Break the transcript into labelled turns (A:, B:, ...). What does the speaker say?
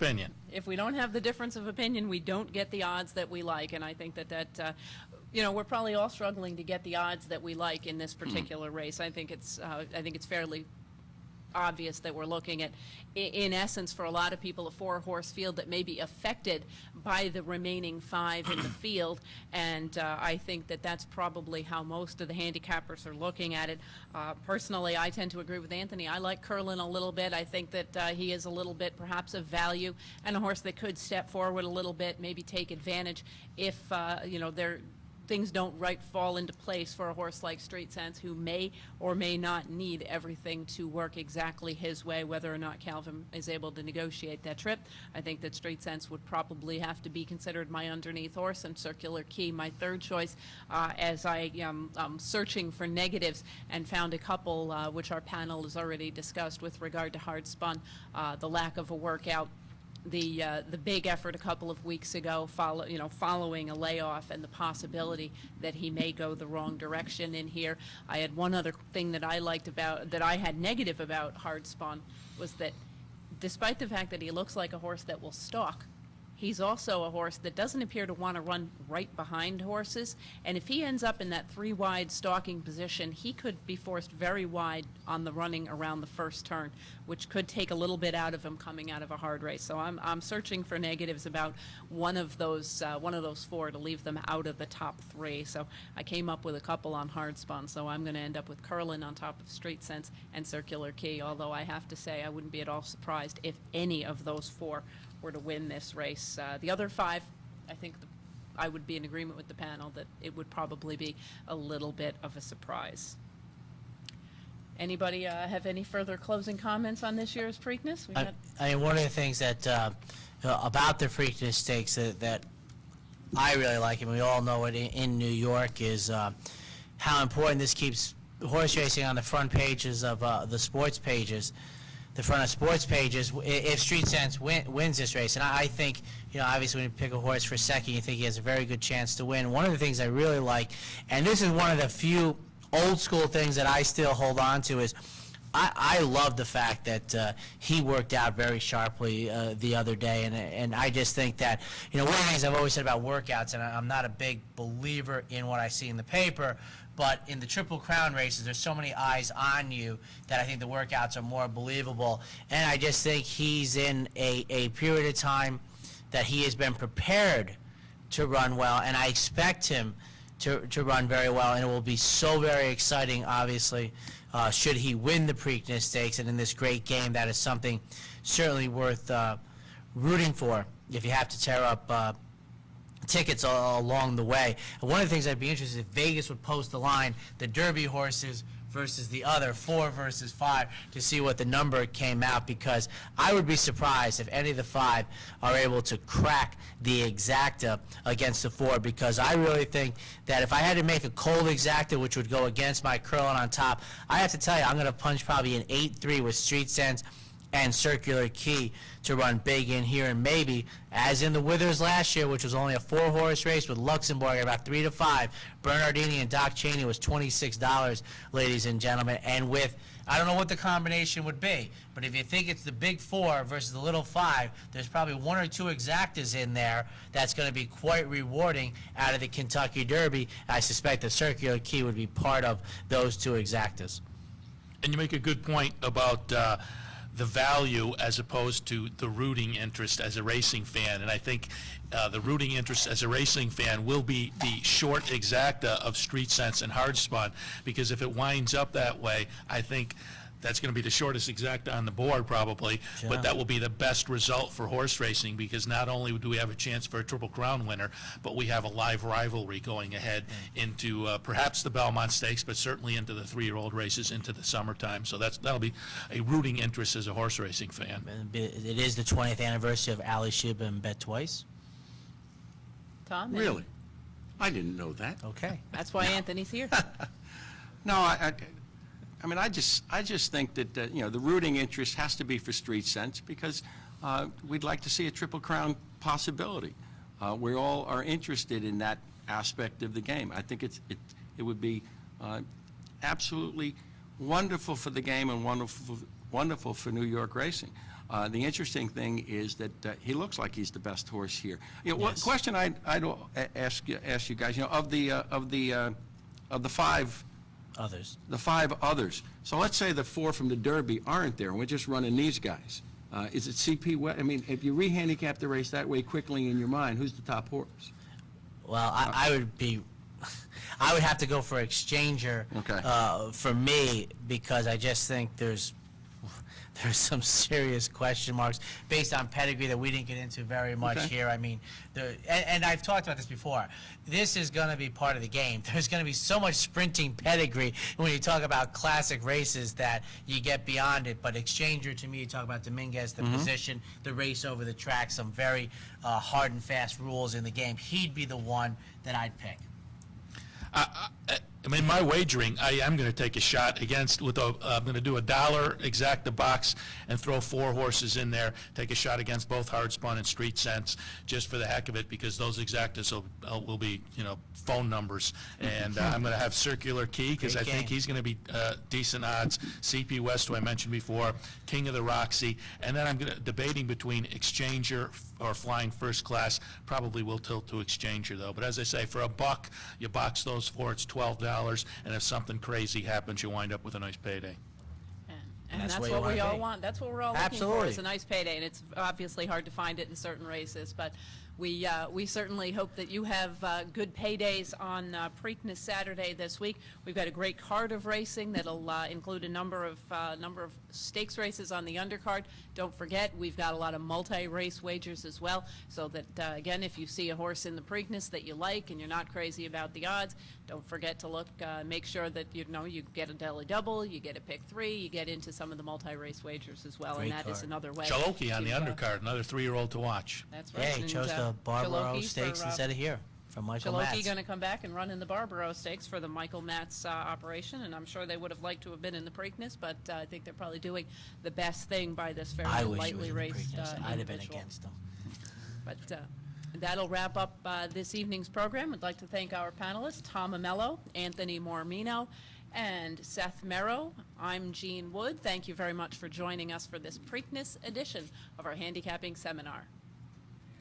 A: opinion.
B: If we don't have the difference of opinion, we don't get the odds that we like, and I think you know, we're probably all struggling to get the odds that we like in this particular race. I think it's fairly obvious that we're looking at, in essence, for a lot of people, a 4-horse field that may be affected by the remaining 5 in the field, and I think that that's probably how most of the handicappers are looking at it. Personally, I tend to agree with Anthony. I like Curlin a little bit. I think that he is a little bit perhaps of value, and a horse that could step forward a little bit, maybe take advantage if you know, things don't fall into place for a horse like Street Sense, who may or may not need everything to work exactly his way, whether or not Calvin is able to negotiate that trip. I think that Street Sense would probably have to be considered my underneath horse, and Circular Key my third choice, as I am searching for negatives and found a couple which our panel has already discussed with regard to hard spun, the lack of a workout, the big effort a couple of weeks ago, following a layoff, and the possibility that he may go the wrong direction in here. I had one other thing that I had negative about hard spun, was that despite the fact that he looks like a horse that will stalk, he's also a horse that doesn't appear to want to run right behind horses, and if he ends up in that 3-wide stalking position, he could be forced very wide on the running around the first turn, which could take a little bit out of him coming out of a hard race. So I'm searching for negatives about one of those 4 to leave them out of the top 3. So I came up with a couple on hard spun, so I'm going to end up with Curlin on top of Street Sense and Circular Key, although I have to say I wouldn't be at all surprised if any of those 4 were to win this race. The other 5, I think I would be in agreement with the panel that it would probably be a little bit of a surprise. Anybody have any further closing comments on this year's Preakness?
C: I mean, one of the things that about the Preakness Stakes that I really like, and we all know it in New York, is how important this keeps horse racing on the front pages of the sports pages. The front of sports pages, if Street Sense wins this race. And I think, you know, obviously when you pick a horse for second, you think he has a very good chance to win. One of the things I really like, and this is one of the few old school things that I still hold on to, is I love the fact that he worked out very sharply the other day, and I just think that, you know, one of the things I've always said about workouts, and I'm not a big believer in what I see in the paper, but in the Triple Crown races, there's so many eyes on you that I think the workouts are more believable, and I just think he's in a period of time that he has been prepared to run well, and I expect him to run very well, and it will be so very exciting, obviously, should he win the Preakness Stakes, and in this great game, that is something certainly worth rooting for if you have to tear up tickets along the way. And one of the things I'd be interested if Vegas would post the line, the Derby horses versus the other 4 versus 5, to see what the number came out, because I would be surprised if any of the 5 are able to crack the exacta against the 4, because I really think that if I had to make a cold exacta which would go against my Curlin on top, I have to tell you I'm going to punch probably an 8-3 with Street Sense and Circular Key to run big in here, and maybe, as in the Withers last year, which was only a 4-horse race with Luxembourg at about 3 to 5, Bernardini and Doc Cheney was $26, ladies and gentlemen, and with, I don't know what the combination would be, but if you think it's the big 4 versus the little 5, there's probably 1 or 2 exactas in there that's going to be quite rewarding out of the Kentucky Derby. I suspect the Circular Key would be part of those 2 exactas.
A: And you make a good point about the value as opposed to the rooting interest as a racing fan. And I think the rooting interest as a racing fan will be the short exacta of Street Sense and hard spun, because if it winds up that way, I think that's going to be the shortest exacta on the board probably, sure. But that will be the best result for horse racing, because not only do we have a chance for a Triple Crown winner, but we have a live rivalry going ahead into perhaps the Belmont Stakes, but certainly into the 3-year-old races into the summertime. So that'll be a rooting interest as a horse racing fan.
C: It is the 20th anniversary of Ali Shiba and Bet Twice.
B: Tom?
D: Really? I didn't know that.
C: Okay.
B: That's why Anthony's here.
D: No, I mean, I just think that you know, the rooting interest has to be for Street Sense, because we'd like to see a Triple Crown possibility. We all are interested in that aspect of the game. I think it would be absolutely wonderful for the game and wonderful for New York racing. The interesting thing is that he looks like he's the best horse here. You know, one
C: Yes.
D: question I'd ask you guys, you know, of the five others. So let's say the 4 from the Derby aren't there, and we're just running these guys. Is it CP West? I mean, if you re-handicap the race that way quickly in your mind, who's the top horse?
C: Well, I would have to go for Exchanger.
D: Okay.
C: For me, because I just think there's some serious question marks based on pedigree that we didn't get into very much
D: Okay.
C: here. I mean, and I've talked about this before. This is going to be part of the game. There's going to be so much sprinting pedigree when you talk about classic races that you get beyond it. But Exchanger, to me, you talk about Dominguez, the position, the race over the track, some very hard and fast rules in the game. He'd be the one that I'd pick.
A: I mean, my wagering, I am going to take a shot against, I'm going to do $1 exact the box and throw 4 horses in there, take a shot against both Hard Spun and Street Sense, just for the heck of it, because those exactas will be, you know, phone numbers. And I'm going to have Circular Key, because I
C: Great
A: think
C: game.
A: he's going to be decent odds. CP West, who I mentioned before, King of the Roxy, and then I'm debating between Exchanger or Flying First Class. Probably will tilt to Exchanger, though. But as I say, for $1, you box those 4, it's $12. And if something crazy happens, you wind up with a nice payday.
B: And
C: that's
B: that's
C: where you
B: what we
C: wanna
B: all
C: be.
B: want. That's what we're all looking for,
C: Absolutely.
B: is a nice payday. And it's obviously hard to find it in certain races, but we certainly hope that you have good paydays on Preakness Saturday this week. We've got a great card of racing that'll include a number of stakes races on the undercard. Don't forget, we've got a lot of multi-race wagers as well, so that, again, if you see a horse in the Preakness that you like and you're not crazy about the odds, don't forget to look, make sure that, you know, you get a daily double, you get a pick 3, you get into some of the multi-race wagers as well,
C: Great
B: and that is
C: card.
B: another way.
A: Chaloki on the
B: to,
A: undercard, another 3-year-old to watch.
B: That's right.
C: Yeah, he
B: And,
C: chose the Barbaro
B: Chaloki
C: Stakes
B: for,
C: instead of here from Michael
B: Chaloki
C: Matz.
B: going to come back and run in the Barbaro Stakes for the Michael Matz operation, and I'm sure they would have liked to have been in the Preakness, but I think they're probably doing the best thing by this
C: I
B: fairly
C: wish he was
B: lightly
C: in the
B: raced
C: Preakness. I'd have been
B: individual.
C: against him.
B: But that'll wrap up this evening's program. I'd like to thank our panelists, Tom Amello, Anthony Mormino, and Seth Merrow. I'm Jeanne Wood. Thank you very much for joining us for this Preakness edition of our handicapping seminar.